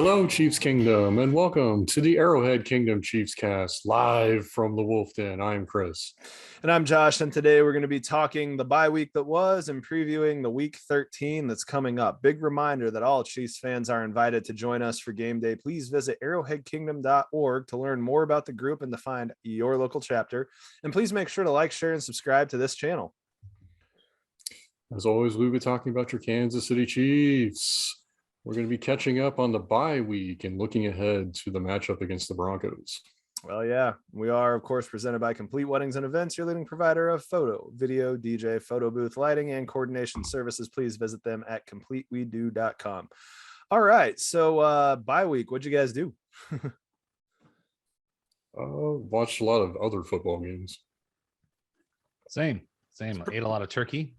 Hello, Chiefs Kingdom, and welcome to the Arrowhead Kingdom Chiefs cast live from the Wolf Den. I'm Chris. And I'm Josh, and today we're going to be talking the bye week that was and previewing the week 13 that's coming up. Big reminder that all Chiefs fans are invited to join us for game day. Please visit arrowheadkingdom.org to learn more about the group and to find your local chapter. And please make sure to like, share, and subscribe to this channel. As always, we'll be talking about your Kansas City Chiefs. We're going to be catching up on the bye week and looking ahead to the matchup against the Broncos. Well, yeah, we are, of course, presented by Complete Weddings and Events, your leading provider of photo, video, DJ, photo booth, lighting, and coordination services. Please visit them at completewedo.com. All right, so bye week, what'd you guys do? Watched a lot of other football games. Same. Ate a lot of turkey.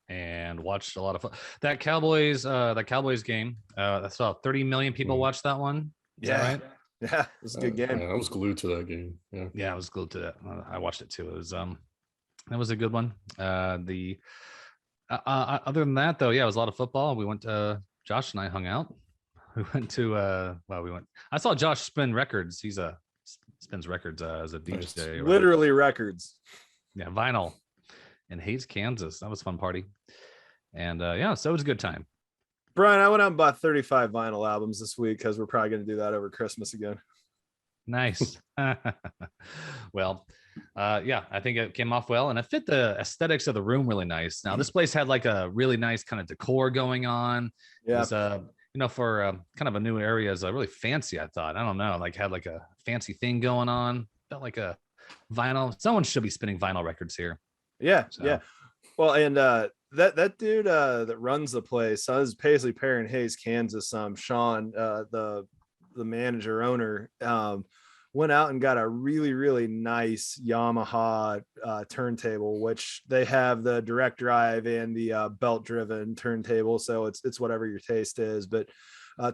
And watched a lot of that Cowboys game. I saw 30 million people watch that one. Is that right? Yeah, it was a good game. Yeah, I was glued to that game. Yeah, I was glued to that. I watched it too. It was that was a good one. Other than that though, yeah, it was a lot of football. We went to Josh and I hung out. We went to I saw Josh spin records. He spins records as a DJ. Literally records. Yeah, vinyl. In Hayes, Kansas. That was a fun party. And so it was a good time. Brian, I went out and bought 35 vinyl albums this week because we're probably going to do that over Christmas again. Nice. Well, I think it came off well and it fit the aesthetics of the room really nice. Now, this place had like a really nice kind of decor going on. Yeah. It was, for kind of a new area, is really fancy, I thought. I don't know, like had like a fancy thing going on. Felt like a vinyl. Someone should be spinning vinyl records here. Yeah. Well, and that dude that runs the place, is Paisley Perry in Hayes, Kansas. Sean, the manager owner, went out and got a really, really nice Yamaha turntable, which they have the direct drive and the belt driven turntable. So it's whatever your taste is, but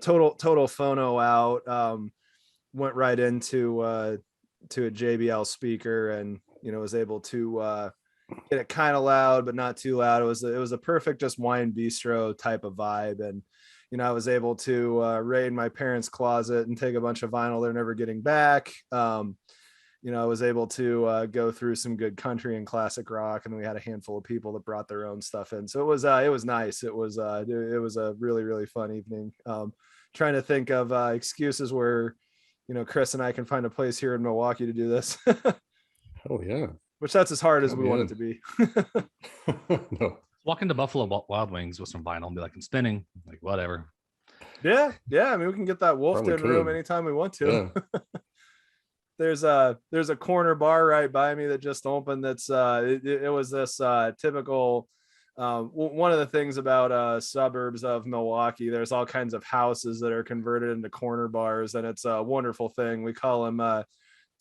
total phono out, went right into a JBL speaker and, was able to get it kind of loud, but not too loud. It was a perfect just wine bistro type of vibe. And, I was able to raid my parents' closet and take a bunch of vinyl they're never getting back. I was able to go through some good country and classic rock. And we had a handful of people that brought their own stuff in. So it was nice. It was a really, really fun evening. Trying to think of excuses where, Chris and I can find a place here in Milwaukee to do this. Oh yeah. Which that's as hard as we want it to be. No. Walk into Buffalo Wild Wings with some vinyl and be like, I'm spinning, like whatever. Yeah. I mean, we can get that Wolf Den room anytime we want to. Yeah. There's a corner bar right by me that just opened. That's it was this typical. One of the things about suburbs of Milwaukee, there's all kinds of houses that are converted into corner bars, and it's a wonderful thing. We call them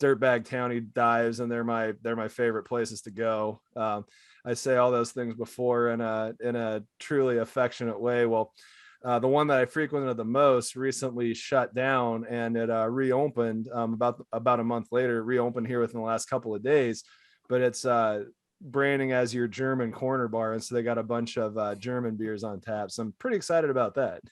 dirtbag townie dives, and they're my favorite places to go. I say all those things before in a truly affectionate way. Well, the one that I frequented the most recently shut down, and it reopened about a month later. It reopened here within the last couple of days, but it's branding as your German corner bar, and so they got a bunch of German beers on tap. So I'm pretty excited about that.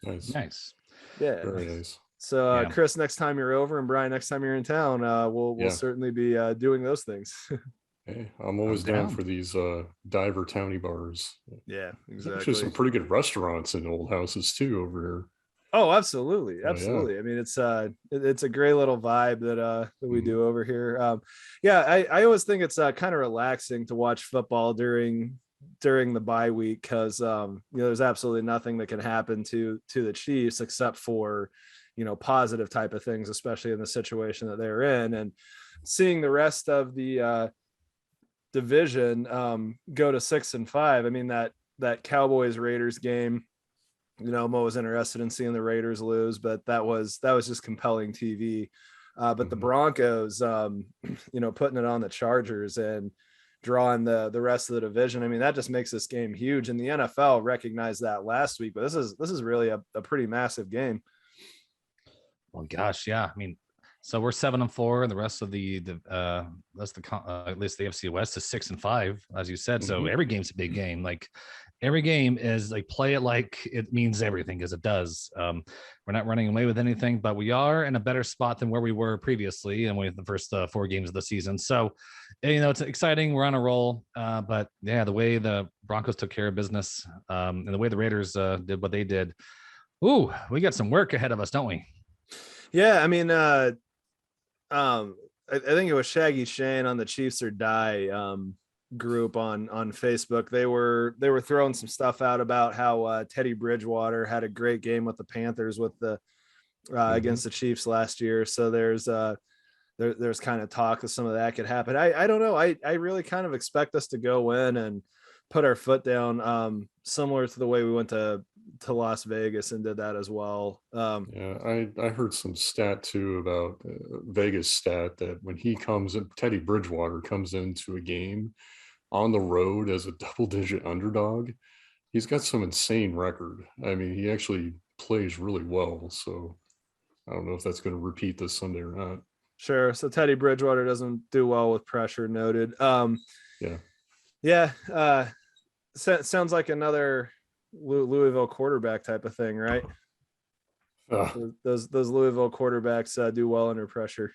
Nice. Yeah. Very nice. So Chris, next time you're over, and Brian, next time you're in town, we'll certainly be doing those things. Hey, I'm always down for these diver townie bars. Yeah, exactly. There's actually some pretty good restaurants in old houses too over here. Oh, absolutely. I mean, it's a great little vibe that we do over here. I always think it's kind of relaxing to watch football during the bye week because there's absolutely nothing that can happen to the Chiefs except for positive type of things, especially in the situation that they're in, and seeing the rest of the division go to 6-5. I mean, that Cowboys Raiders game, I'm always interested in seeing the Raiders lose, but that was just compelling TV. But the Broncos, putting it on the Chargers and drawing the rest of the division, I mean, that just makes this game huge. And the NFL recognized that last week, but this is really a pretty massive game. Well, gosh, yeah. I mean, So we're 7-4, and the rest of at least the AFC West is 6-5, as you said. So Mhm. every game's a big game. Like every game is like, play it like it means everything, because it does. We're not running away with anything, but we are in a better spot than where we were previously, and with the first 4 games of the season. So, it's exciting. We're on a roll. But yeah, the way the Broncos took care of business, and the way the Raiders did what they did. Ooh, we got some work ahead of us, don't we? Yeah, I mean, I think it was Shaggy Shane on the Chiefs or Die group on Facebook. They were throwing some stuff out about how Teddy Bridgewater had a great game with the Panthers with the against the Chiefs last year. So there's kind of talk of some of that could happen. I don't know. I really kind of expect us to go in and put our foot down, similar to the way we went to Las Vegas and did that as well. Yeah, I heard some stat too about Vegas stat that when Teddy Bridgewater comes into a game on the road as a double-digit underdog, he's got some insane record. I mean, he actually plays really well. So I don't know if that's going to repeat this Sunday or not. Sure. So Teddy Bridgewater doesn't do well with pressure, noted. Yeah. Sounds like another Louisville quarterback type of thing, right? Those Louisville quarterbacks do well under pressure.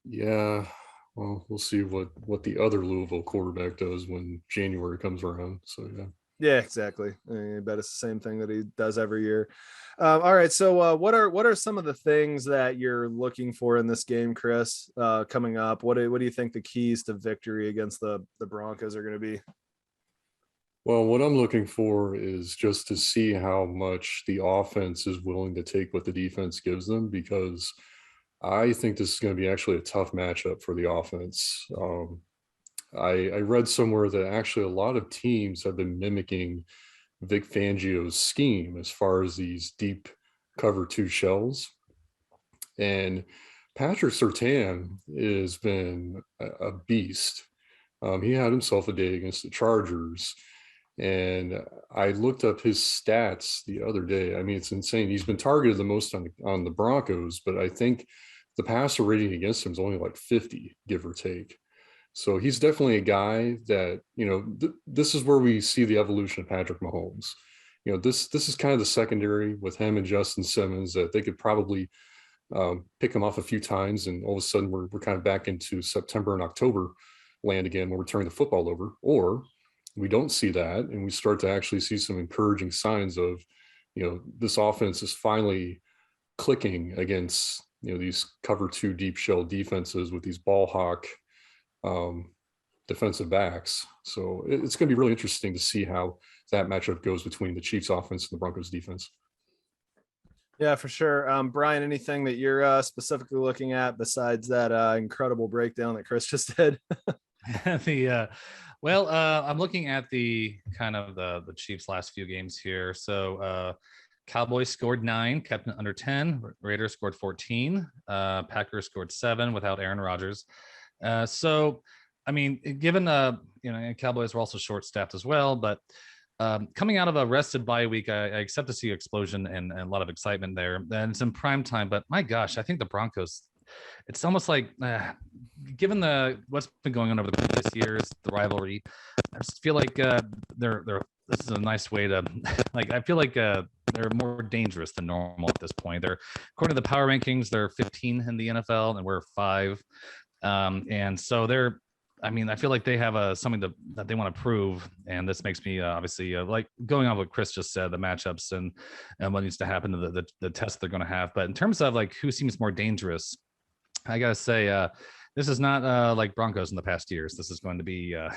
Yeah. Well, we'll see what the other Louisville quarterback does when January comes around. So yeah. Yeah, exactly. I bet it's the same thing that he does every year. All right. So what are some of the things that you're looking for in this game, Chris, coming up? What do you think the keys to victory against the Broncos are going to be? Well, what I'm looking for is just to see how much the offense is willing to take what the defense gives them, because I think this is going to be actually a tough matchup for the offense. I read somewhere that actually a lot of teams have been mimicking Vic Fangio's scheme as far as these deep cover 2 shells. And Patrick Surtain has been a beast. He had himself a day against the Chargers. And I looked up his stats the other day. I mean, it's insane. He's been targeted the most on the Broncos, but I think the passer rating against him is only like 50, give or take. So he's definitely a guy that, this is where we see the evolution of Patrick Mahomes. This is kind of the secondary with him and Justin Simmons, that they could probably pick him off a few times, and all of a sudden we're kind of back into September and October land again when we're turning the football over. Or we don't see that, and we start to actually see some encouraging signs of, this offense is finally clicking against, these cover 2 deep shell defenses with these ball hawk defensive backs. So it's going to be really interesting to see how that matchup goes between the Chiefs offense and the Broncos defense. Yeah, for sure. Brian, anything that you're specifically looking at besides that incredible breakdown that Chris just did? I'm looking at the kind of the Chiefs' last few games here. So Cowboys scored 9, kept it under 10. Raiders scored 14. Packers scored 7 without Aaron Rodgers. So, I mean, given Cowboys were also short-staffed as well, but coming out of a rested bye week, I accept to see explosion and a lot of excitement there. And it's in prime time, but my gosh, I think the Broncos, it's almost like, given what's been going on over the previous years, the rivalry, I just feel like this is a nice way to I feel like they're more dangerous than normal at this point. They're, according to the power rankings, they're 15 in the NFL and we're 5. And so I feel like they have something that they want to prove. And this makes me obviously like going on what Chris just said, the matchups and what needs to happen to the test they're going to have. But in terms of like who seems more dangerous, I got to say, this is not like Broncos in the past years. This is going to be a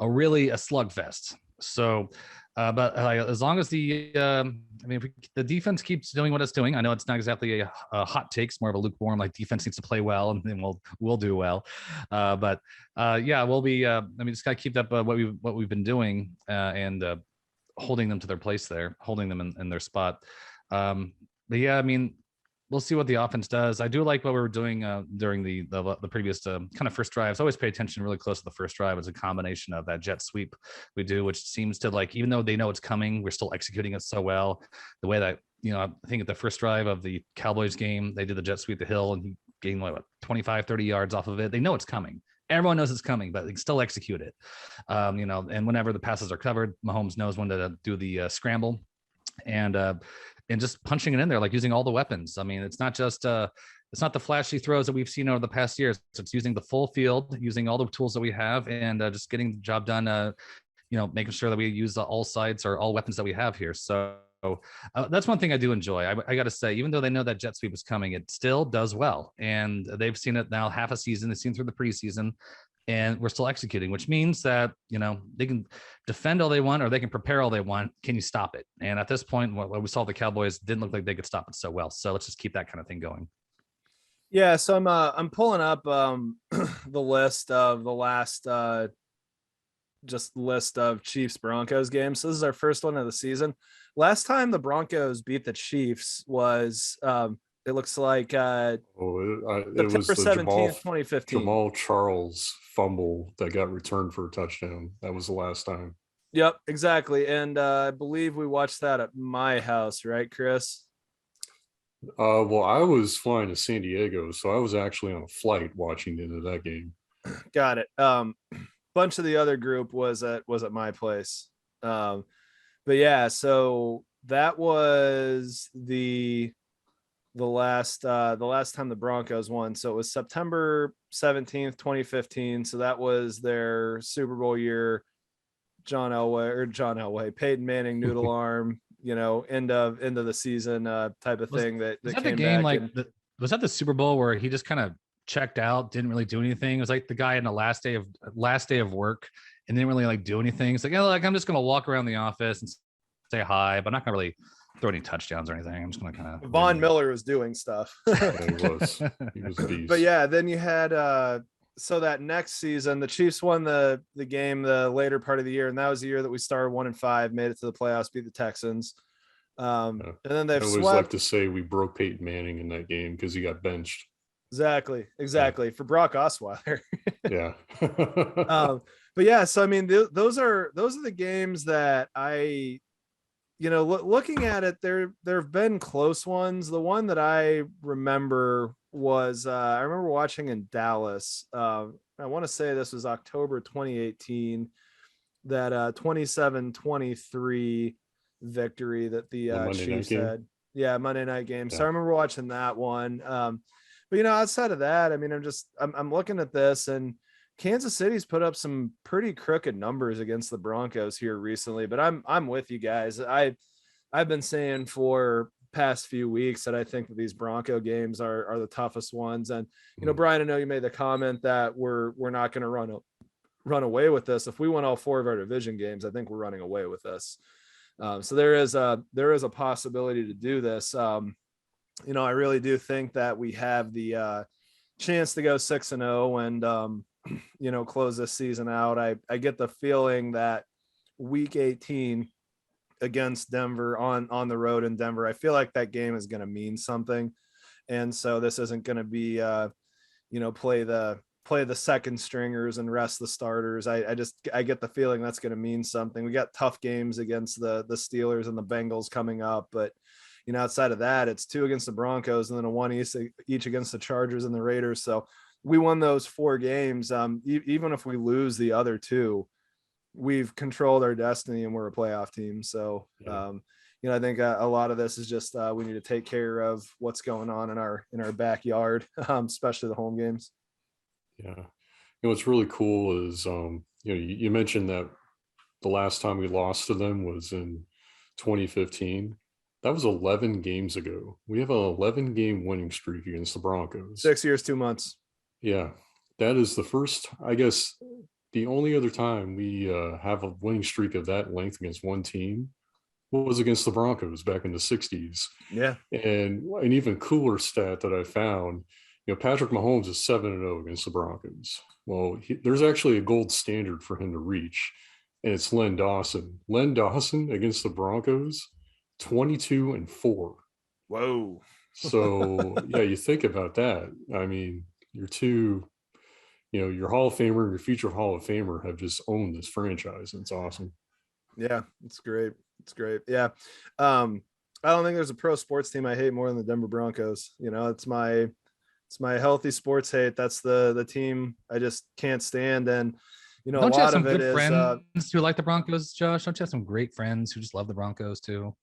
really a slugfest. So, but as long as the defense keeps doing what it's doing, I know it's not exactly a hot take, it's more of a lukewarm, like defense needs to play well and then we'll do well. We'll be. Just gotta keep up what we've been doing and holding them to their place there, holding them in their spot. We'll see what the offense does. I do like what we were doing during the previous kind of first drives. Always pay attention really close to the first drive. It's a combination of that jet sweep we do, which seems to, like, even though they know it's coming, we're still executing it so well. The way that I think at the first drive of the Cowboys game, they did the jet sweep the hill and he gained 25, 30 yards off of it. They know it's coming. Everyone knows it's coming, but they can still execute it. And whenever the passes are covered, Mahomes knows when to do the scramble and just punching it in there, like using all the weapons. I mean, it's not just it's not the flashy throws that we've seen over the past years. It's using the full field, using all the tools that we have, and just getting the job done. Making sure that we use all sides or all weapons that we have here. So that's one thing I do enjoy. I got to say, even though they know that jet sweep is coming, it still does well. And they've seen it now half a season. They've seen through the preseason, and we're still executing, which means that, they can defend all they want or they can prepare all they want. Can you stop it? And at this point, what we saw the Cowboys didn't look like they could stop it so well. So let's just keep that kind of thing going. Yeah. So I'm pulling up the list of the last list of Chiefs Broncos games. So this is our first one of the season. Last time the Broncos beat the Chiefs was it looks like it was the 17th, 2015. Jamal Charles fumble that got returned for a touchdown. That was the last time. Yep, exactly. And I believe we watched that at my house, right, Chris? Well, I was flying to San Diego, so I was actually on a flight watching into that game. Got it. Bunch of the other group was at my place. But yeah, so that was the last time the Broncos won. So it was September 17th, 2015. So that was their Super Bowl year. John Elway, Peyton Manning noodle arm, end of the season type of thing that was came the game back. Was that the Super Bowl where he just kind of checked out, didn't really do anything? It was like the guy in the last day of work and didn't really do anything. It's like, I'm just going to walk around the office and say hi, but I'm not going to really throw any touchdowns or anything. I'm just going to kind of. Von Miller was doing stuff. Yeah, he was a beast. But yeah, then you had so that next season, the Chiefs won the game the later part of the year, and that was the year that we started 1-5, made it to the playoffs, beat the Texans. And then they've I always like to say we broke Peyton Manning in that game because he got benched. Exactly. Yeah. For Brock Osweiler. Yeah. But yeah, so I mean, those are the games that I, looking at it, there have been close ones. The one that I remember was I remember watching in Dallas. I want to say this was October 2018, that 27-23 victory that the Chiefs had. Yeah, Monday night game. So I remember watching that one. But outside of that, I mean, I'm looking at this, and Kansas City's put up some pretty crooked numbers against the Broncos here recently. But I'm with you guys. I've been saying for past few weeks that I think that these Bronco games are the toughest ones. And Brian, I know you made the comment that we're not going to run away with this. If we win all 4 of our division games, I think we're running away with this. So there is a possibility to do this. I really do think that we have the chance to go 6-0 and close this season out. I get the feeling that week 18 against Denver on the road in Denver, I feel like that game is going to mean something. And so this isn't going to be play the second stringers and rest the starters. I get the feeling that's going to mean something. We got tough games against the Steelers and the Bengals coming up, but outside of that, it's 2 against the Broncos and then a 1 each against the Chargers and the Raiders. So we won those 4 games. Even if we lose the other 2, we've controlled our destiny and we're a playoff team. So, I think a lot of this is just we need to take care of what's going on in our backyard, especially the home games. Yeah. What's really cool is, you mentioned that the last time we lost to them was in 2015. That was 11 games ago. We have an 11-game winning streak against the Broncos. 6 years, 2 months. Yeah. That is the first, I guess, the only other time we have a winning streak of that length against one team was against the Broncos back in the 60s. Yeah. And an even cooler stat that I found, Patrick Mahomes is 7-0 against the Broncos. Well, there's actually a gold standard for him to reach, and it's Len Dawson. Len Dawson against the Broncos, 22-4. Whoa. So, yeah, you think about that. I mean, your Hall of Famer and your future Hall of Famer have just owned this franchise. It's awesome. Yeah, it's great. Yeah. I don't think there's a pro sports team I hate more than the Denver Broncos. You know, it's my healthy sports hate. That's the team I just can't stand. And you know, Don't a you have lot some of it good is friends who like the Broncos, Josh? Don't you have some great friends who just love the Broncos too?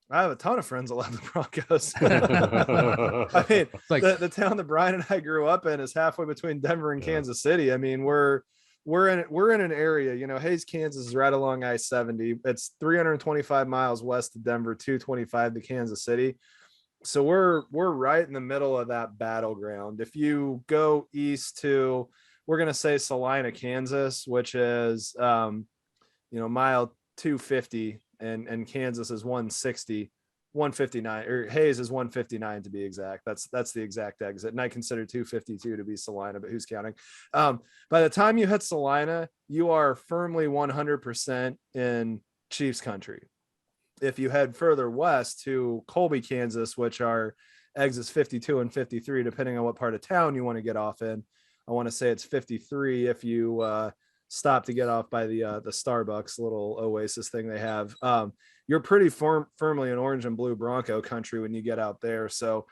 I have a ton of friends that love the Broncos. I mean, It's like, the town that Brian and I grew up in is halfway between Denver and Yeah. Kansas City. I mean, we're in an area, you know, Hayes, Kansas is right along I-70. It's 325 miles west of Denver, 225 to Kansas City. So we're right in the middle of that battleground. If you go east to, we're gonna say Salina, Kansas, which is you know, mile 250, and Kansas is 160, 159, or Hayes is 159 to be exact. That's the exact exit. And I consider 252 to be Salina, but who's counting? By the time you hit Salina, you are firmly 100% in Chiefs country. If you head further west to Colby, Kansas, which are exits 52 and 53, depending on what part of town you want to get off in. I want to say it's 53 if you stop to get off by the Starbucks little oasis thing they have. You're pretty firmly in orange and blue Bronco country when you get out there. So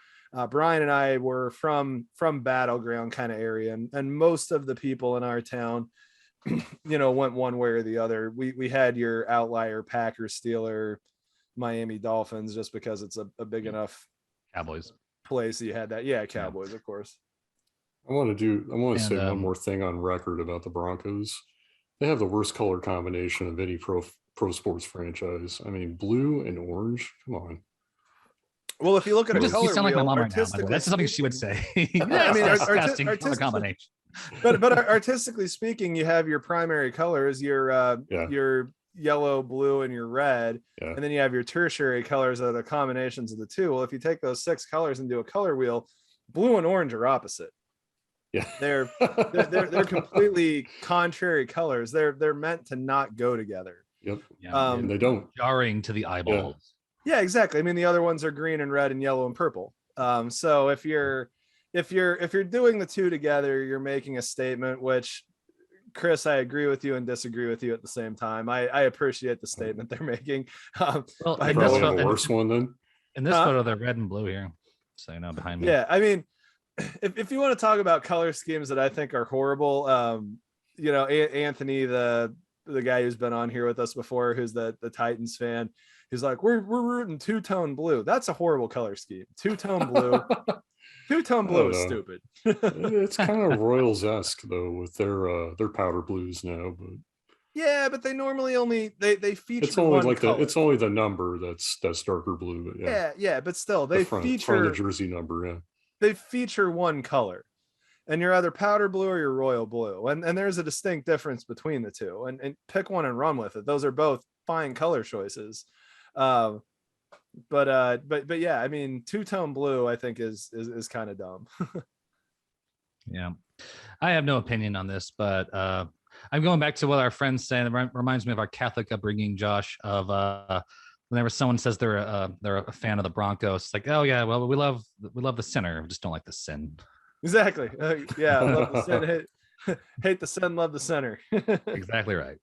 Brian and I were from battleground kind of area, and most of the people in our town, you know, went one way or the other. We had your outlier Packers, Steeler, Miami Dolphins, just because it's a big enough Cowboys place. You had that. Yeah, Cowboys, of course. I want to say one And more thing on record about the Broncos. They have the worst color combination of any pro sports franchise. I mean, blue and orange. Come on. Well, if you look at you a color sound like my wheel, mom right now. By the way. That's something she would say. I mean, disgusting color combination. but artistically speaking, you have your primary colors, your yellow, blue, and your red, and then you have your tertiary colors that are the combinations of the two. Well, if you take those 6 colors and do a color wheel, blue and orange are opposite. Yeah, they're completely contrary colors. They're meant to not go together. Yep. Yeah, and they don't. Jarring to the eyeballs. Yeah, exactly. I mean, the other ones are green and red and yellow and purple. So if you're doing the two together, you're making a statement, which, Chris, I agree with you and disagree with you at the same time. I appreciate the statement they're making. Well, I probably have a worse one then. In this photo, they're red and blue here. So, you know, behind me. Yeah, I mean, if you want to talk about color schemes that I think are horrible, you know, Anthony, the guy who's been on here with us before, who's the Titans fan, he's like, we're rooting two-tone blue. That's a horrible color scheme. Two-tone blue. Two-tone blue is stupid. It's kind of Royals-esque though with their powder blues now, but yeah, but they normally only they feature it's only one color. it's only the number that's darker blue. But yeah, but still they feature the jersey number. Yeah, they feature one color, and you're either powder blue or you're royal blue, and there's a distinct difference between the two. And pick one and run with it. Those are both fine color choices. But yeah, I mean, two-tone blue I think is kind of dumb. Yeah, I have no opinion on this, but I'm going back to what our friends say. And it reminds me of our Catholic upbringing, Josh, of whenever someone says they're a fan of the Broncos, it's like, oh yeah, well, we love the sinner, we just don't like the sin. Exactly. Yeah, love the sin, hate the sin, love the center. Exactly right.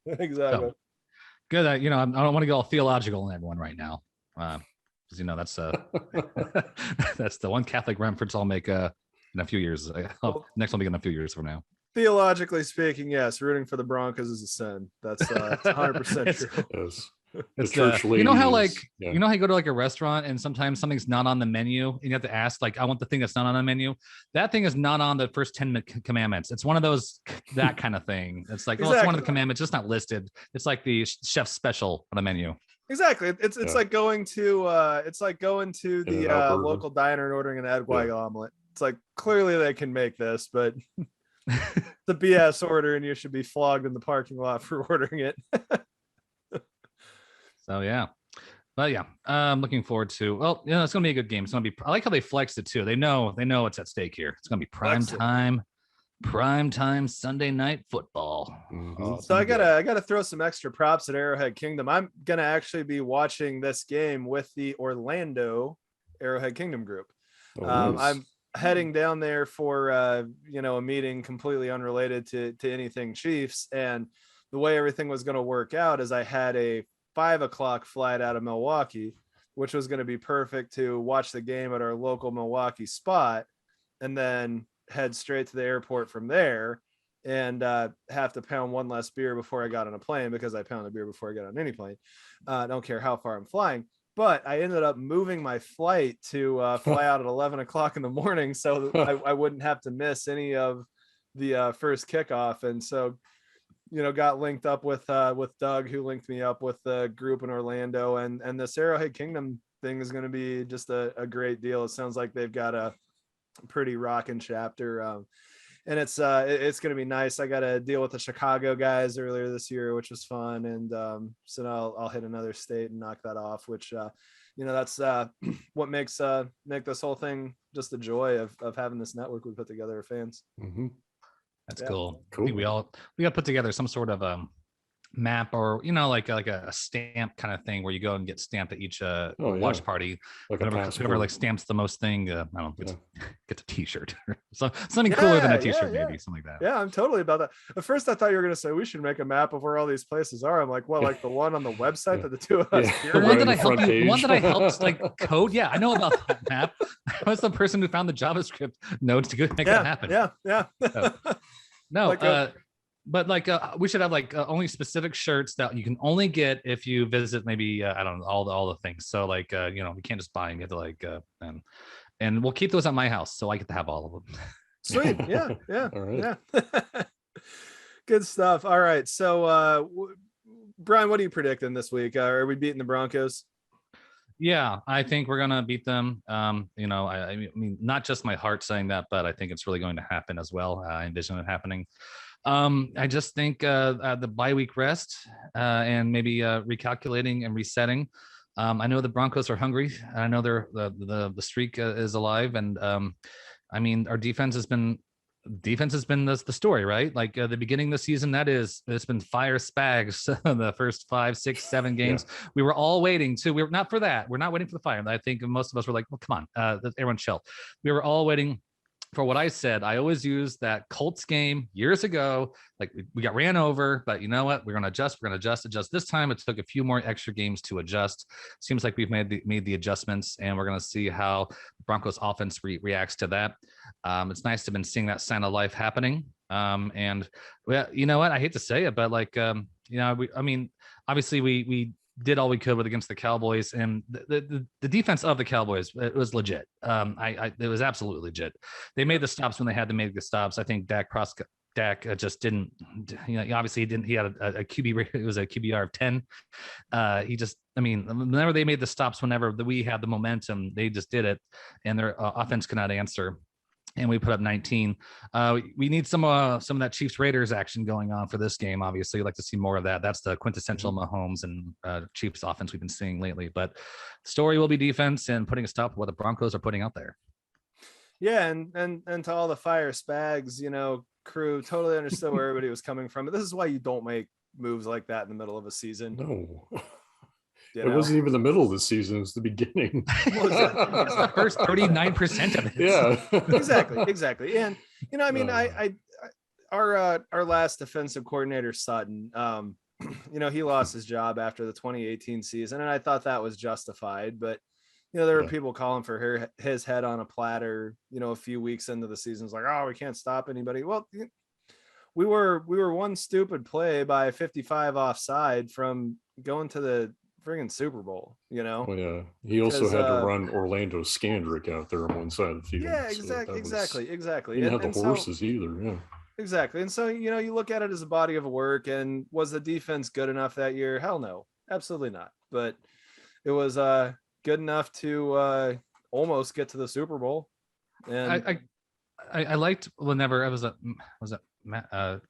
Exactly. So, good. You know, I don't want to get all theological on everyone right now, because you know that's that's the one Catholic reference I'll make in a few years. Next one will be in a few years from now. Theologically speaking, yes, rooting for the Broncos is a sin. That's 100% true. yes. It's you know how you know how you go to like a restaurant and sometimes something's not on the menu and you have to ask like, I want the thing that's not on the menu. That thing is not on the first 10 commandments. It's one of those, that kind of thing. It's like, exactly. Oh, it's one of the commandments, just not listed. It's like the chef's special on the menu. Exactly. It's like going to the local diner and ordering an egg white omelet. It's like, clearly they can make this, but the BS order and you should be flogged in the parking lot for ordering it. So yeah, but yeah, I'm looking forward to. Well, you know, it's gonna be a good game. It's gonna be. I like how they flexed it too. They know what's at stake here. It's gonna be prime time Sunday night football. Mm-hmm. So I gotta throw some extra props at Arrowhead Kingdom. I'm gonna actually be watching this game with the Orlando Arrowhead Kingdom group. Nice. I'm heading down there for a meeting completely unrelated to anything Chiefs, and the way everything was going to work out is I had a 5:00 flight out of Milwaukee, which was going to be perfect to watch the game at our local Milwaukee spot and then head straight to the airport from there and have to pound one less beer before I got on a plane, because I pound a beer before I get on any plane. Don't care how far I'm flying. But I ended up moving my flight to fly out at 11:00 in the morning, so I wouldn't have to miss any of the first kickoff. And so, got linked up with Doug, who linked me up with the group in Orlando, and this Arrowhead Kingdom thing is going to be just a great deal. It sounds like they've got a pretty rocking chapter. And it's going to be nice. I got to deal with the Chicago guys earlier this year, which was fun. And so now I'll hit another state and knock that off, which, that's what makes this whole thing just a joy of having this network we put together of fans. Mm-hmm. That's cool. I think we got to put together some sort of map, or like a stamp kind of thing where you go and get stamped at each watch party, like whoever like stamps the most thing. I don't know, gets a t-shirt or something cooler than a t-shirt, maybe something like that. Yeah, I'm totally about that. At first I thought you were going to say we should make a map of where all these places are. I'm like, well, like the one on the website that the two of us the one that I helped like code. Yeah, I know about that map. I was the person who found the JavaScript nodes to go make that happen. Yeah. But we should have only specific shirts that you can only get if you visit maybe I don't know, all the things. So we can't just buy them. You have to and we'll keep those at my house, so I get to have all of them. Sweet. Yeah. All right. Yeah. Good stuff. All right. So Brian, what are you predicting this week? Are we beating the Broncos? Yeah, I think we're gonna beat them. I mean, not just my heart saying that, but I think it's really going to happen as well. I envision it happening. I just think the bye week rest and maybe recalculating and resetting. I know the Broncos are hungry. I know the streak is alive, and I mean, our defense has been the story, right? Like the beginning of the season, it's been fire Spags the first 5, 6, 7 games. Yeah. We were all waiting to. We're not for that. We're not waiting for the fire. I think most of us were like, well, come on, everyone chill. We were all waiting for what I said. I always used that Colts game years ago. Like we got ran over, but you know what? We're going to adjust. We're going to adjust. This time it took a few more extra games to adjust. Seems like we've made the adjustments, and we're going to see how Broncos offense reacts to that. It's nice to have been seeing that sign of life happening. And well, you know what? I hate to say it, but obviously we did all we could with against the Cowboys, and the defense of the Cowboys, it was legit. It was absolutely legit. They made the stops when they had to make the stops. I think Dak just didn't, obviously he didn't, he had a QB, it was a QBR of 10. Whenever they made the stops, whenever we had the momentum, they just did it, and their offense could not answer. And we put up 19. We need some of that Chiefs Raiders action going on for this game. Obviously, you'd like to see more of that. That's the quintessential Mahomes and Chiefs offense we've been seeing lately. But the story will be defense and putting a stop to what the Broncos are putting out there. Yeah, and to all the fire Spags, crew, totally understood where everybody was coming from. But this is why you don't make moves like that in the middle of a season. No. It wasn't even the middle of the season. It was the beginning. Well, it's the first 39% of it. Yeah. Exactly. And, our last defensive coordinator, Sutton, he lost his job after the 2018 season. And I thought that was justified. But, there were people calling for his head on a platter, a few weeks into the season. It's like, oh, we can't stop anybody. Well, we were one stupid play by 55 offside from going to the friggin' Super Bowl, Well, yeah, he also had to run Orlando Scandrick out there on one side of the field. Yeah, exactly. He didn't have the horses either. Yeah, exactly. And so you look at it as a body of work. And was the defense good enough that year? Hell no, absolutely not. But it was good enough to almost get to the Super Bowl. And I liked whenever was it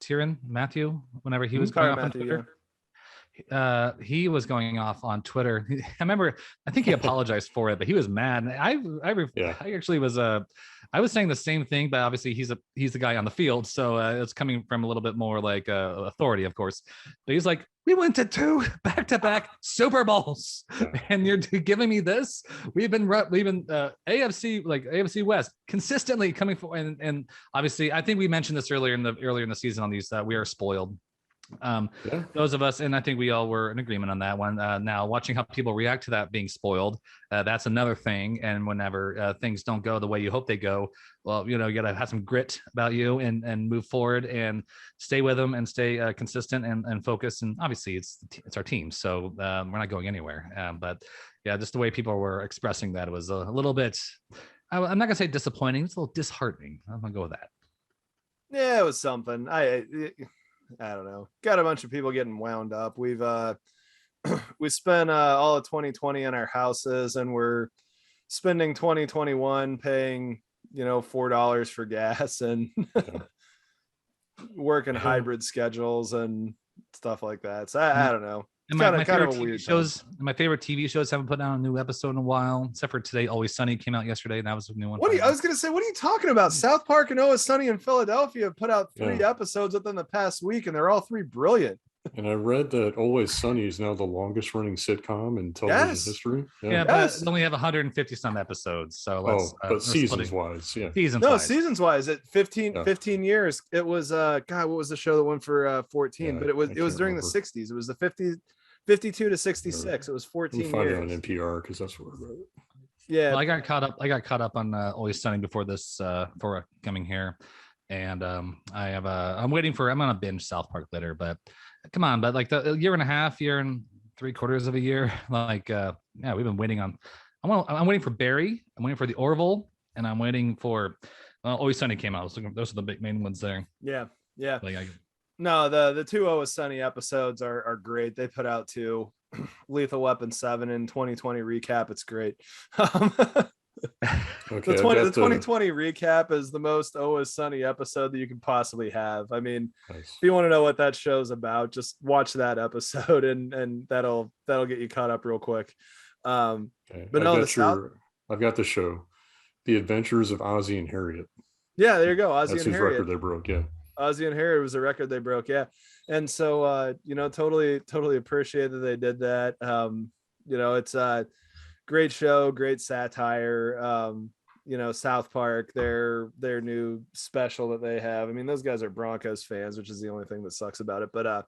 Tyrann Mathieu, whenever he was going off on Twitter. Yeah. He was going off on Twitter. I remember, I think he apologized for it, but he was mad. I actually was I was saying the same thing, but obviously he's the guy on the field, so it's coming from a little bit more like authority, of course. But he's like, we went to 2 back-to-back Super Bowls, and you're giving me this. We've been AFC West consistently coming for, and obviously I think we mentioned this earlier in the season on these. We are spoiled. Those of us, and I think we all were in agreement on that one. Now, watching how people react to that being spoiled, that's another thing. And whenever things don't go the way you hope they go, well, you got to have some grit about you and move forward and stay with them and stay consistent and focused. And obviously, it's our team, so we're not going anywhere. But yeah, just the way people were expressing that, it was a little bit. I'm not gonna say disappointing. It's a little disheartening. I'm gonna go with that. Yeah, it was something. I don't know. Got a bunch of people getting wound up. We've we spent all of 2020 in our houses, and we're spending 2021 paying $4 for gas and working hybrid schedules and stuff like that. So I don't know. And my favorite TV shows, my favorite TV shows haven't put out a new episode in a while, except for today. Always Sunny came out yesterday, and that was a new one. I was gonna say, what are you talking about? South Park and Always Sunny in Philadelphia have put out 3 episodes within the past week, and they're all 3 brilliant. And I read that Always Sunny is now the longest running sitcom in television history. Yeah, but they only have 150 some episodes. So but seasons wise, seasons wise, at 15 years, it was God, what was the show that went for 14? But it was during the 60s. It was the 52 to 66. It was 14 years. Find it on NPR because that's where I read it. Yeah, well, I got caught up on Always Sunny before this for coming here, and I'm waiting for. I'm gonna binge South Park later, but come on, but like the year and a half, year and 3/4 of a year, like we've been waiting on. I'm waiting for Barry. I'm waiting for the Orville, and I'm waiting for. Always Sunny came out. Those are the big main ones there. Yeah. Like No, the 2 Always Sunny episodes are great. They put out 2 Lethal Weapon 7 in 2020 recap. It's great. The 2020 recap is the most Always Sunny episode that you can possibly have. I mean, If you want to know what that show's about, just watch that episode and that'll get you caught up real quick. But I've got the show, The Adventures of Ozzie and Harriet. Yeah, there you go. Ozzie That's and his Harriet. record they broke. Yeah. Ozzie and Harriet was a record they broke. Yeah. And so, totally appreciate that they did that. It's a great show, great satire. South Park, their new special that they have. I mean, those guys are Broncos fans, which is the only thing that sucks about it. But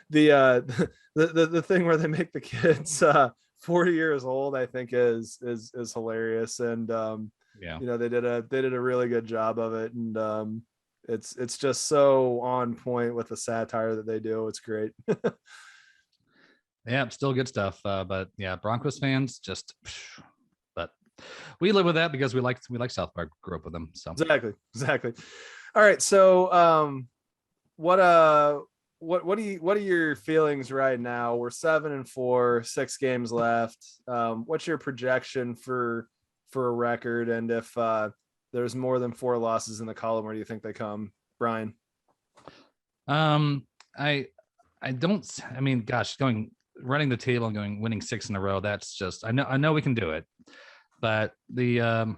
the thing where they make the kids 40 years old, I think is hilarious. And they did a really good job of it. And it's just so on point with the satire that they do. It's great. Yeah, still good stuff. But yeah, Broncos fans but we live with that because we like South Park, grew up with them. So exactly. All right. So what are your feelings right now? We're 7-4, 6 games left. What's your projection for a record? And if there's more than 4 losses in the column, where do you think they come, Brian? Running the table and winning 6 in a row. That's just, I know we can do it, but the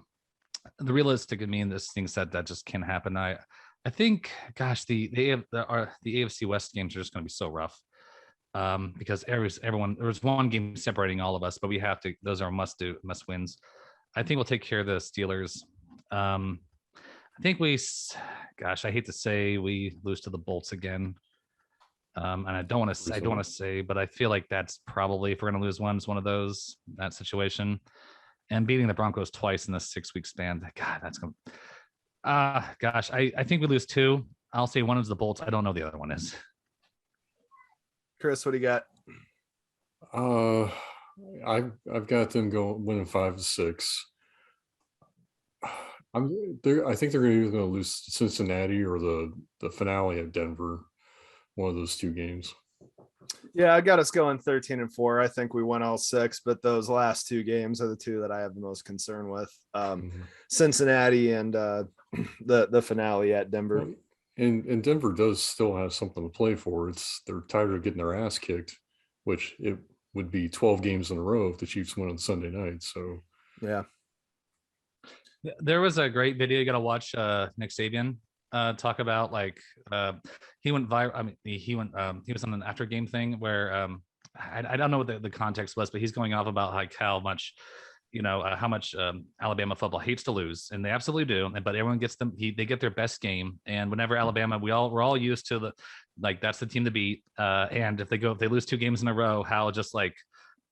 realistic, this thing said that just can't happen. I think, the AFC West games are just going to be so rough. Because everyone, there's one game separating all of us, but we have to, those are must wins. I think we'll take care of the Steelers. I think I hate to say we lose to the Bolts again. And I don't want to say, but I feel like that's probably, if we're going to lose one, it's one of those, that situation. And beating the Broncos twice in the 6-week span, God, that's going to, I think we lose 2. I'll say one is the Bolts. I don't know the other one is. Chris, what do you got? I've got them winning 5-6. I think they're either going to lose Cincinnati or the finale at Denver. One of those 2 games. Yeah, I got us going 13-4. I think we won all 6, but those last 2 games are the 2 that I have the most concern with. Cincinnati and the finale at Denver. Well, and Denver does still have something to play for. They're tired of getting their ass kicked, which it would be 12 games in a row if the Chiefs win on Sunday night. So yeah. There was a great video you got to watch. Nick Saban talk about he went viral. I mean, he was on an after game thing where I don't know what the context was, but he's going off about how much how much Alabama football hates to lose, and they absolutely do. But everyone gets them; they get their best game. And whenever Alabama, we're all used to that's the team to beat. And if they lose 2 games in a row, how just like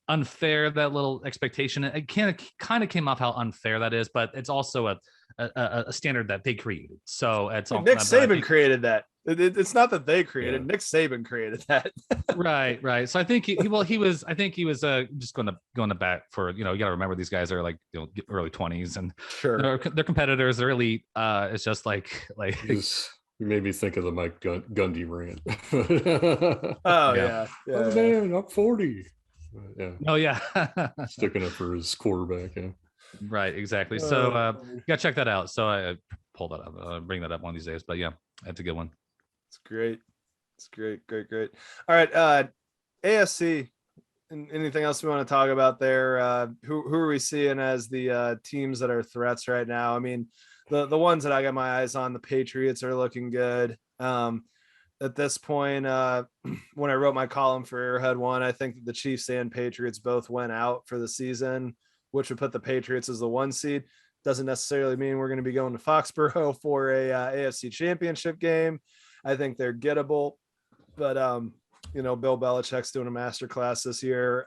unfair that little expectation. It kind of came off how unfair that is, but it's also a standard that they created. So it's all Nick Saban created that. It's not that they created. Yeah. Nick Saban created that. right. So I think he was just going to bat for, you got to remember these guys are like, early 20s, and Sure, they're competitors. They're elite. It's just like you made me think of the Mike Gundy rant. Oh yeah. Oh man, I'm 40. Yeah. Oh yeah. Sticking up for his quarterback. Yeah. Right. Exactly. So you gotta check that out. So I pulled that up. I'll bring that up one of these days. But yeah, that's a good one. It's great. It's great. All right. AFC. Anything else we want to talk about there? Who are we seeing as the teams that are threats right now? I mean, the ones that I got my eyes on, the Patriots are looking good. At this point, when I wrote my column for Airhead One, I think that the Chiefs and Patriots both went out for the season, which would put the Patriots as the 1 seed. Doesn't necessarily mean we're going to be going to Foxborough for a AFC Championship game. I think they're gettable, but Bill Belichick's doing a masterclass this year.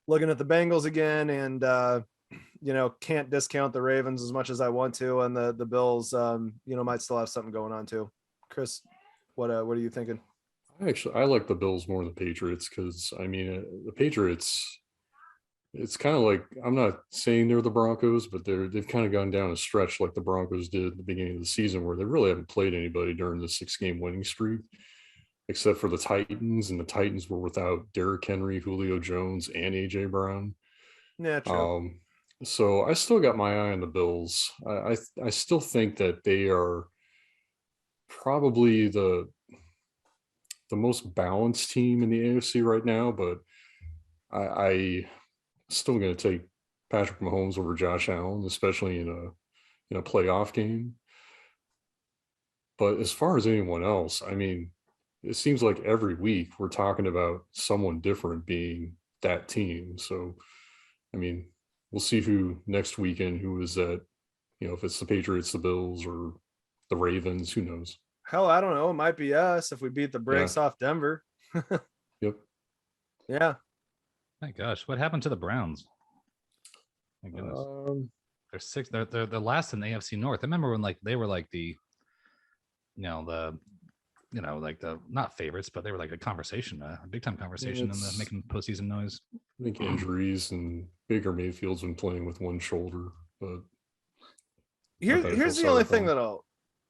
Looking at the Bengals again, and can't discount the Ravens as much as I want to, and the Bills, might still have something going on too. Chris, what are you thinking? I like the Bills more than the Patriots, because I mean the Patriots, it's kind of like, I'm not saying they're the Broncos, but they've kind of gone down a stretch like the Broncos did at the beginning of the season, where they really haven't played anybody during the 6-game winning streak, except for the Titans, and the Titans were without Derrick Henry, Julio Jones, and AJ Brown. Yeah, true. So I still got my eye on the Bills. I still think that they are probably the most balanced team in the AFC right now, but I still going to take Patrick Mahomes over Josh Allen, especially in a playoff game. But as far as anyone else, I mean, it seems like every week we're talking about someone different being that team. So, I mean, we'll see who next weekend, who is that, if it's the Patriots, the Bills, or the Ravens, who knows? Hell, I don't know. It might be us if we beat the brakes off Denver. Yep. Yeah. My gosh, what happened to the Browns? My goodness. They're 6. They're the last in the AFC North. I remember when they were like the, like the not favorites, but they were like a conversation, a big time conversation, and making postseason noise. I think injuries, and Baker Mayfield's been playing with one shoulder, but here's the only thing that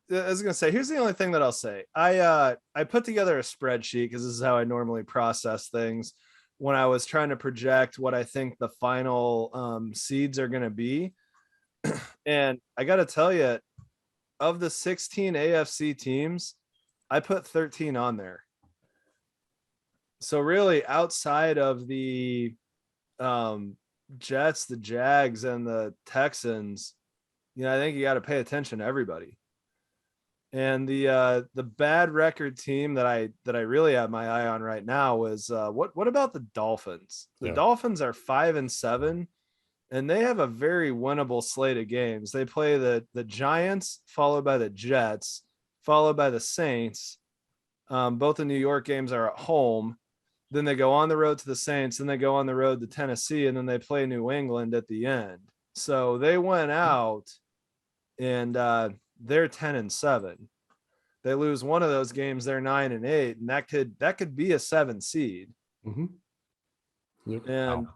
here's the only thing that I'll say. I put together a spreadsheet, because this is how I normally process things when I was trying to project what I think the final seeds are going to be. And I got to tell you, of the 16 AFC teams, I put 13 on there. So really, outside of the Jets, the Jags, and the Texans, I think you got to pay attention to everybody. And the bad record team that I really have my eye on right now is what about the Dolphins? The Dolphins are 5-7, and they have a very winnable slate of games. They play the Giants, followed by the Jets, followed by the Saints. Both the New York games are at home. Then they go on the road to the Saints, then they go on the road to Tennessee, and then they play New England at the end. So they went out, and they're 10-7. They lose one of those games, they're 9-8, and that could be a 7 seed. Mm-hmm. Yep. And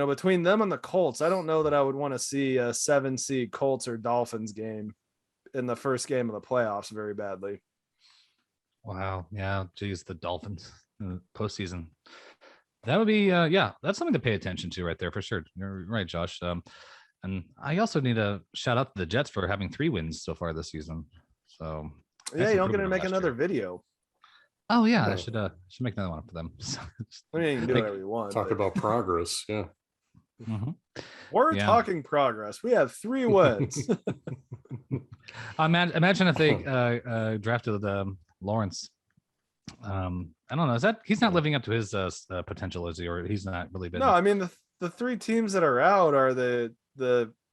between them and the Colts, I don't know that I would want to see a 7 seed Colts or Dolphins game in the first game of the playoffs very badly. Wow. Yeah. Geez, the Dolphins postseason. That would be that's something to pay attention to right there for sure. You're right, Josh. And I also need to shout out to the Jets for having 3 wins so far this season. So yeah, you don't get to make another video. Oh yeah, I should make another one for them. I mean, you can do whatever you want. Talk about progress, yeah. Mm-hmm. We're talking progress. We have 3 wins. Imagine if they drafted Lawrence. I don't know. Is that he's not living up to his potential, is he? Or he's not really been. No, I mean the three teams that are out are the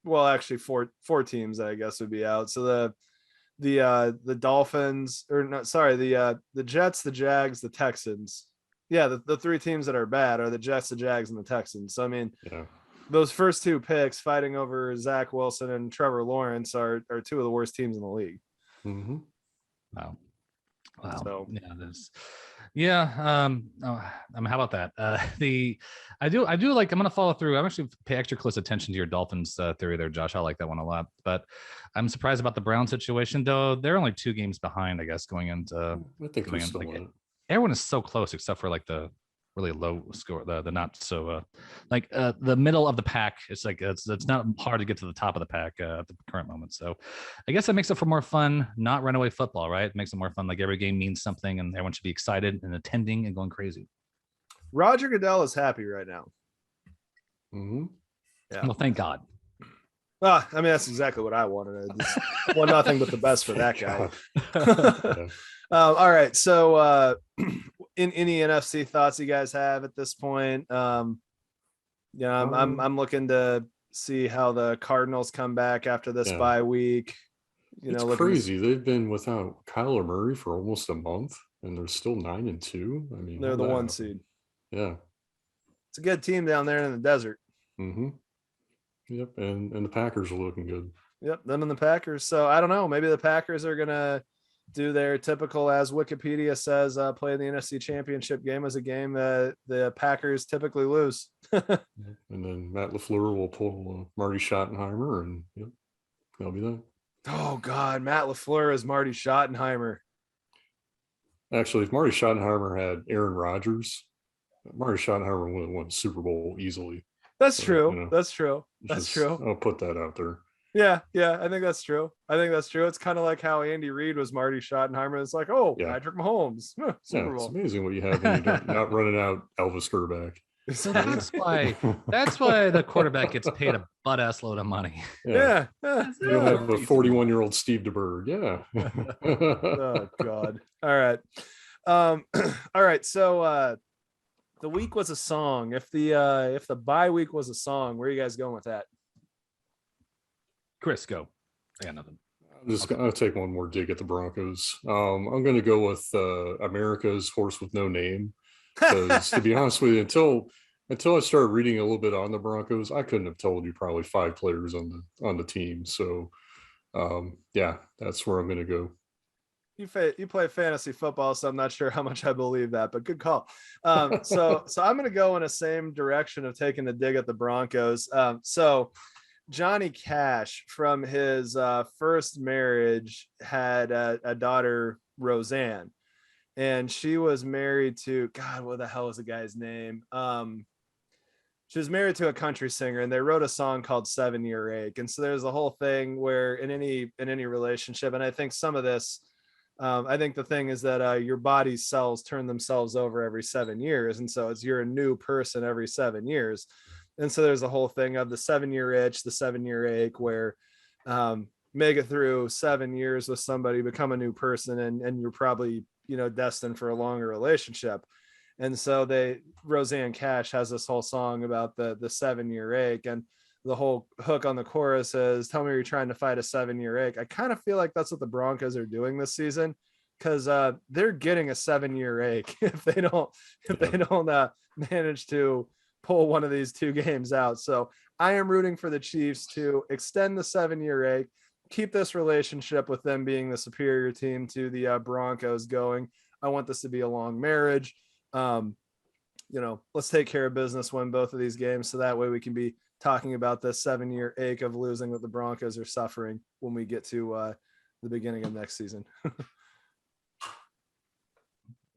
well, actually four teams I guess would be out. So the Dolphins, or not, sorry, the Jets, the Jags, the Texans. Yeah, the three teams that are bad are the Jets, the Jags, and the Texans. So I mean, those first two picks fighting over Zach Wilson and Trevor Lawrence are two of the worst teams in the league. Mm-hmm. Wow. So I mean, how about that? I do like, I'm gonna follow through. I'm actually pay extra close attention to your Dolphins theory there, Josh. I like that one a lot, but I'm surprised about the Brown situation, though. They're only 2 games behind, I guess, going into. I think we still win it. Everyone is so close except for like the really low score, the not so the middle of the pack. It's like it's not hard to get to the top of the pack at the current moment. So I guess that makes it for more fun, not runaway football, right? It makes it more fun. Like every game means something, and everyone should be excited and attending and going crazy. Roger Goodell is happy right now. Mm-hmm. Yeah. Well, thank God. I mean, that's exactly what I wanted. Well, nothing but the best for that guy. All right. So in any NFC thoughts you guys have at this point? I'm looking to see how the Cardinals come back after this bye week. It's crazy. They've been without Kyler Murray for almost a month, and they're still 9-2. I mean, they're the 1 seed. Yeah, it's a good team down there in the desert. Mm-hmm. Yep, and the Packers are looking good. Yep, them and the Packers. So I don't know. Maybe the Packers are gonna do their typical, as Wikipedia says, play the NFC Championship game as a game that the Packers typically lose. And then Matt LaFleur will pull Marty Schottenheimer, and that'll be that. Oh God, Matt LaFleur is Marty Schottenheimer. Actually, if Marty Schottenheimer had Aaron Rodgers, Marty Schottenheimer would have won the Super Bowl easily. That's true. That's true. That's true. I'll put that out there. Yeah, I think that's true. It's kind of like how Andy Reid was Marty Schottenheimer. It's like, Patrick Mahomes. Super Bowl. It's amazing what you have when you're not running out Elvis Gerback. So that's why the quarterback gets paid a butt ass load of money. Yeah. You don't have a 41-year-old Steve DeBerg. Yeah. Oh God. All right. So the week was a song. If the bye week was a song, where are you guys going with that? Chris, go. I got nothing. I'm just gonna take one more dig at the Broncos. I'm gonna go with America's horse with no name. Because to be honest with you, until I started reading a little bit on the Broncos, I couldn't have told you probably 5 players on the team. So that's where I'm gonna go. You play fantasy football, so I'm not sure how much I believe that, but good call. So I'm gonna go in the same direction of taking a dig at the Broncos. So Johnny Cash, from his first marriage, had a daughter, Roseanne, and she was married to, God, what the hell was the guy's name? She was married to a country singer, and they wrote a song called 7 Year Ache. And so there's a whole thing where in any relationship, and I think some of this, I think the thing is that your body's cells turn themselves over every 7 years. And so you're a new person every 7 years. And so there's a whole thing of the 7 year itch, the 7 year ache, where make it through 7 years with somebody, become a new person, and you're probably, destined for a longer relationship. And so Roseanne Cash has this whole song about the 7 year ache, and the whole hook on the chorus is, tell me you're trying to fight a 7 year ache. I kind of feel like that's what the Broncos are doing this season, because they're getting a 7 year ache if they don't manage to pull one of these 2 games out. So I am rooting for the Chiefs to extend the 7 year ache, keep this relationship with them being the superior team to the Broncos going. I want this to be a long marriage. Let's take care of business, win both of these games, so that way we can be talking about the 7 year ache of losing that the Broncos are suffering when we get to the beginning of next season.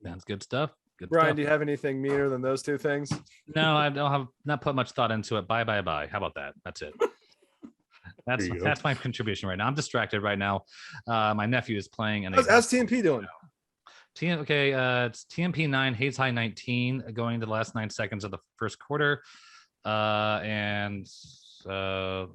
That's good stuff. Brian, do you have anything meaner than those 2 things? No, I don't have not put much thought into it. Bye. How about that? That's it. That's my contribution right now. I'm distracted right now. My nephew is playing. And how's TMP doing? It's TMP 9, Hayes High 19, going to the last 9 seconds of the first quarter. Things are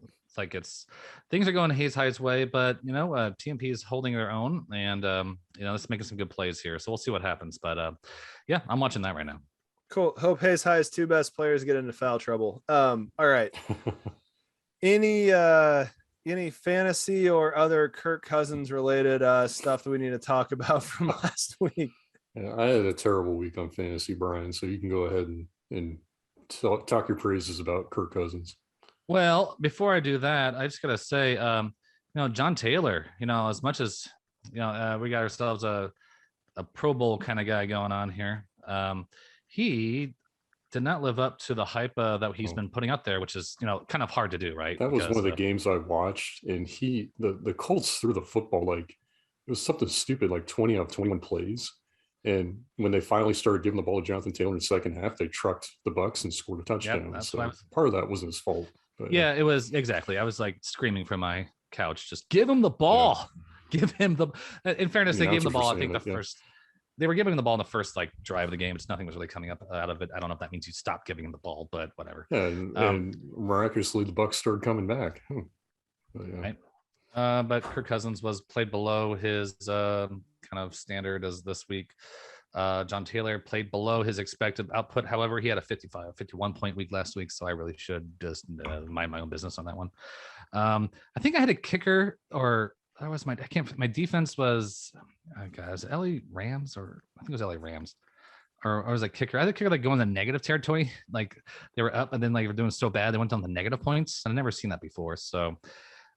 going Hayes High's way, but TMP is holding their own, and it's making some good plays here. So we'll see what happens. But I'm watching that right now. Cool. Hope Hayes High's two best players get into foul trouble. All right. Any fantasy or other Kirk Cousins related stuff that we need to talk about from last week? Yeah, I had a terrible week on fantasy, Brian. So you can go ahead and talk your praises about Kirk Cousins. Well, before I do that, I just gotta say, John Taylor. As much as we got ourselves a Pro Bowl kind of guy going on here. He did not live up to the hype that he's been putting out there, which is kind of hard to do, right? That was one of the games I watched, and the Colts threw the football like it was something stupid, like 20 out of 21 plays. And when they finally started giving the ball to Jonathan Taylor in the second half, they trucked the Bucks and scored a touchdown. That's so part of that wasn't his fault. But, it was exactly. I was like screaming from my couch, just give him the ball. Yeah. Give him the. In fairness, they gave him the ball. I think first. They were giving him the ball in the first drive of the game. It's nothing was really coming up out of it. I don't know if that means you stop giving him the ball, but whatever. Yeah, and miraculously the Bucks started coming back. Right. But Kirk Cousins was played below his kind of standard as this week. John Taylor played below his expected output. However, he had a 51 point week last week, so I really should just mind my own business on that one. I think I had a kicker, or that was my defense was was LA Rams, or I think it was LA Rams, or I was a kicker. I had a kicker go in the negative territory, like they were up and then they were doing so bad they went down the negative points. I've never seen that before. So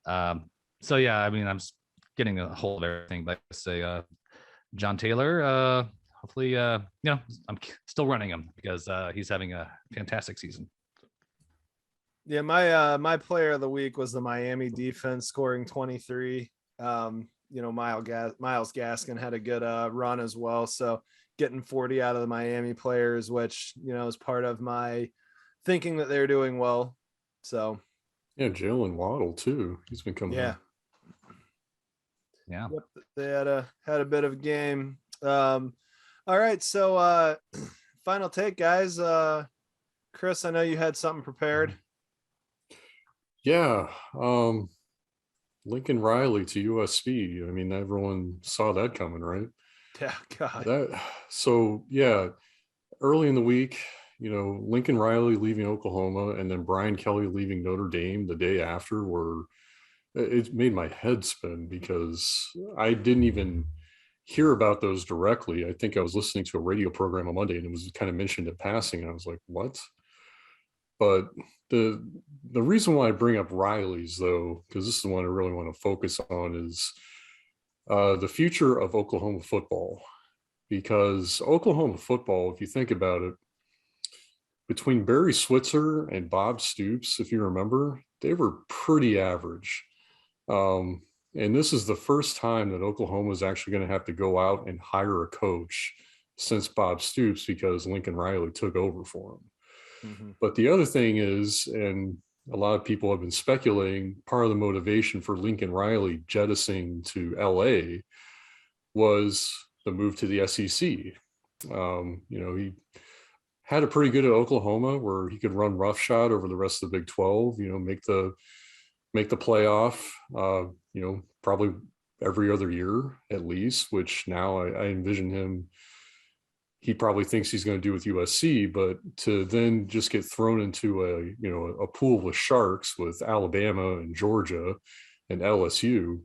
yeah, I mean I'm just getting a hold of everything. But I say John Taylor, hopefully I'm still running him because he's having a fantastic season. Yeah, my player of the week was the Miami defense, scoring 23. Miles Gaskin had a good run as well. So getting 40 out of the Miami players, which, is part of my thinking that they're doing well. So yeah, Jalen Waddle too. He's been coming. Yeah. Yeah. Yep, they had a bit of a game. All right. So final take, guys. Chris, I know you had something prepared. Yeah. Lincoln Riley to USC. I mean, everyone saw that coming, right? Yeah, God. Early in the week, Lincoln Riley leaving Oklahoma and then Brian Kelly leaving Notre Dame the day after it made my head spin because I didn't even hear about those directly. I think I was listening to a radio program on Monday and it was kind of mentioned in passing. And I was like, what? But the reason why I bring up Riley's, though, because this is the one I really want to focus on, is the future of Oklahoma football. Because Oklahoma football, if you think about it, between Barry Switzer and Bob Stoops, if you remember, they were pretty average. And this is the first time that Oklahoma is actually going to have to go out and hire a coach since Bob Stoops because Lincoln Riley took over for him. Mm-hmm. But the other thing is, and a lot of people have been speculating, part of the motivation for Lincoln Riley jettisoning to LA was the move to the SEC. He had a pretty good at Oklahoma where he could run roughshod over the rest of the Big 12, make the playoff, probably every other year at least, which now I envision him. He probably thinks he's going to do with USC, but to then just get thrown into a pool with sharks with Alabama and Georgia and LSU,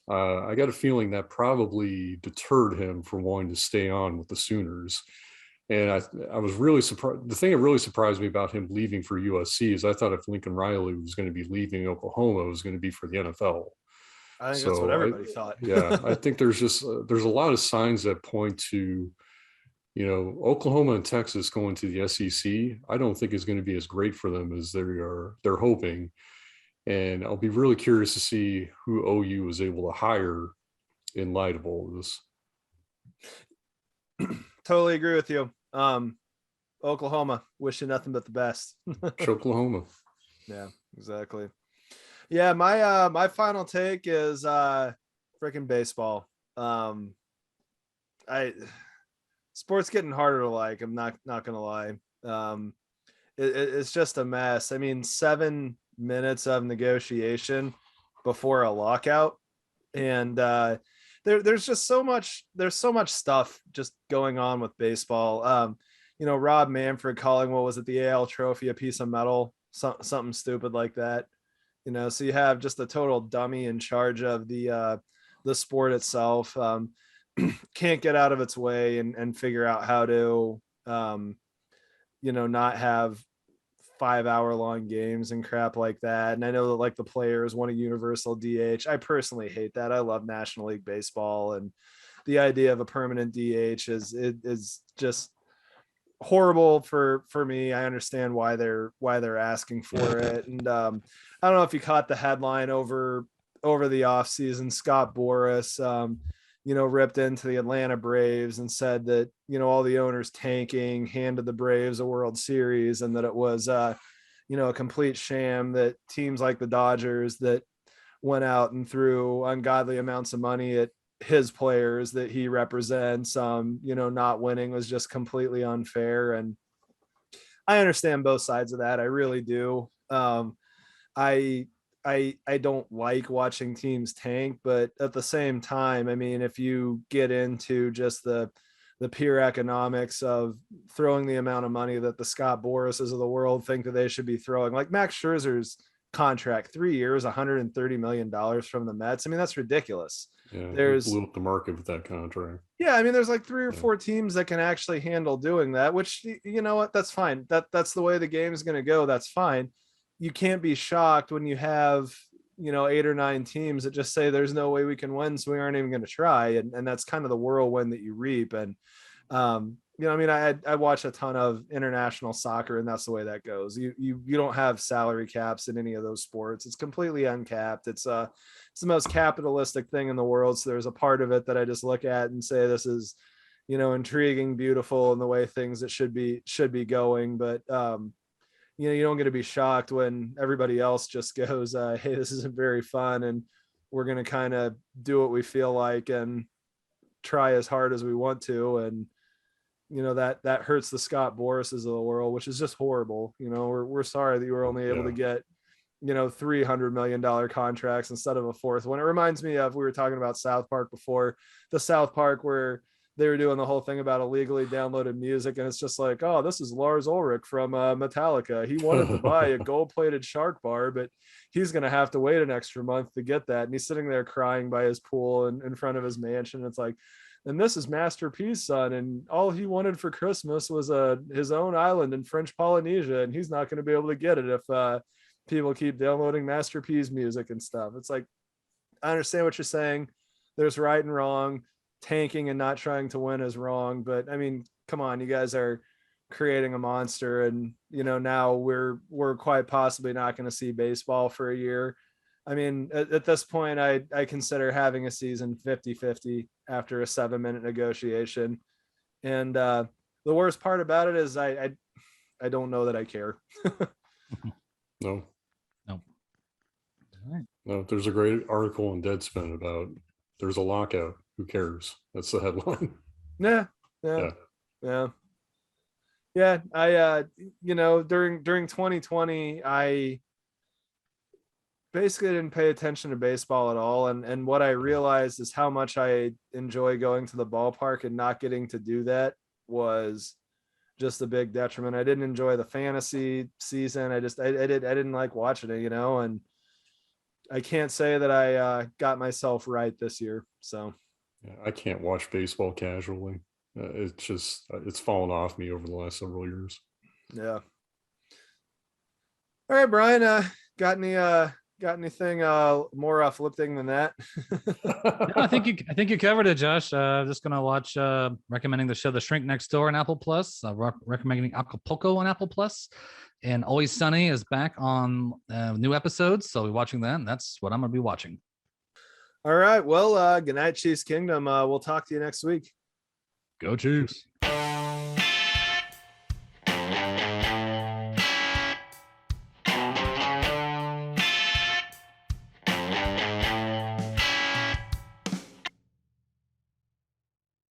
I got a feeling that probably deterred him from wanting to stay on with the Sooners. And I was really surprised. The thing that really surprised me about him leaving for USC is I thought if Lincoln Riley was going to be leaving Oklahoma, it was going to be for the NFL. I think that's what everybody thought. Yeah, I think there's a lot of signs that point to, Oklahoma and Texas going to the SEC. I don't think is going to be as great for them as they're hoping. And I'll be really curious to see who OU was able to hire in light of all of this. Totally agree with you. Oklahoma, wishing nothing but the best. Oklahoma. Yeah, exactly. Yeah, my final take is freaking baseball. Sports getting harder to like. I'm not gonna lie. It's just a mess. I mean, 7 minutes of negotiation before a lockout, and there's just so much. There's so much stuff just going on with baseball. Rob Manfred calling, what was it, the AL trophy a piece of metal, something stupid like that. So you have just a total dummy in charge of the sport itself. Can't get out of its way and figure out how to, not have 5-hour long games and crap like that. And I know that like the players want a universal DH. I personally hate that. I love National League Baseball, and the idea of a permanent DH is just horrible for me. I understand why they're asking for it. And I don't know if you caught the headline over the offseason. Scott Boras, ripped into the Atlanta Braves and said that, all the owners tanking handed the Braves a World Series, and that it was, a complete sham, that teams like the Dodgers that went out and threw ungodly amounts of money at his players that he represents, not winning was just completely unfair. And I understand both sides of that. I really do. I don't like watching teams tank, but at the same time, I mean, if you get into just the pure economics of throwing the amount of money that the Scott Borases of the world think that they should be throwing, like Max Scherzer's contract, 3 years, $130 million from the Mets. I mean, that's ridiculous. Yeah, There's blew up the market with that contract. Yeah, I mean, there's like 3 or 4 teams that can actually handle doing that, which, you know what, that's fine. That's the way the game is going to go. That's fine. You can't be shocked when you have, 8 or 9 teams that just say there's no way we can win, so we aren't even going to try. And that's kind of the whirlwind that you reap. And, I mean, I watch a ton of international soccer, and that's the way that goes. You don't have salary caps in any of those sports. It's completely uncapped. It's the most capitalistic thing in the world. So there's a part of it that I just look at and say, this is, intriguing, beautiful, and the way things that should be going. But, you don't get to be shocked when everybody else just goes, hey, this isn't very fun, and we're going to kind of do what we feel like and try as hard as we want to. And, that hurts the Scott Borases of the world, which is just horrible. We're sorry that you were only able to get, $300 million contracts instead of a fourth one. It reminds me of, we were talking about South Park before, the South Park where they were doing the whole thing about illegally downloaded music. And it's just like, oh, this is Lars Ulrich from Metallica. He wanted to buy a gold-plated shark bar, but he's going to have to wait an extra month to get that. And he's sitting there crying by his pool in front of his mansion. It's like, and this is Master P's son, and all he wanted for Christmas was his own island in French Polynesia, and he's not going to be able to get it if people keep downloading Master P's music and stuff. It's like, I understand what you're saying. There's right and wrong. Tanking and not trying to win is wrong, but I mean, come on, you guys are creating a monster, and now we're quite possibly not going to see baseball for a year. I mean, at this point, I consider having a season 50-50 after a 7-minute negotiation. And the worst part about it is I don't know that I care. No. All right. No, there's a great article in Deadspin about there's a lockout. Who cares? That's the headline. Yeah. I during 2020, I basically didn't pay attention to baseball at all. And what I realized is how much I enjoy going to the ballpark, and not getting to do that was just a big detriment. I didn't enjoy the fantasy season. I didn't like watching it, and I can't say that I got myself right this year. So Yeah, I can't watch baseball casually. It's fallen off me over the last several years. Yeah. All right, Brian, got anything more uplifting than that? No, I think you covered it, Josh. Just gonna watch, recommending the show The Shrink Next Door on Apple Plus, recommending Acapulco on Apple Plus, and Always Sunny is back on new episodes, so we're watching that, and that's what I'm gonna be watching. All right, well, good night, Chiefs Kingdom. We'll talk to you next week. Go Chiefs.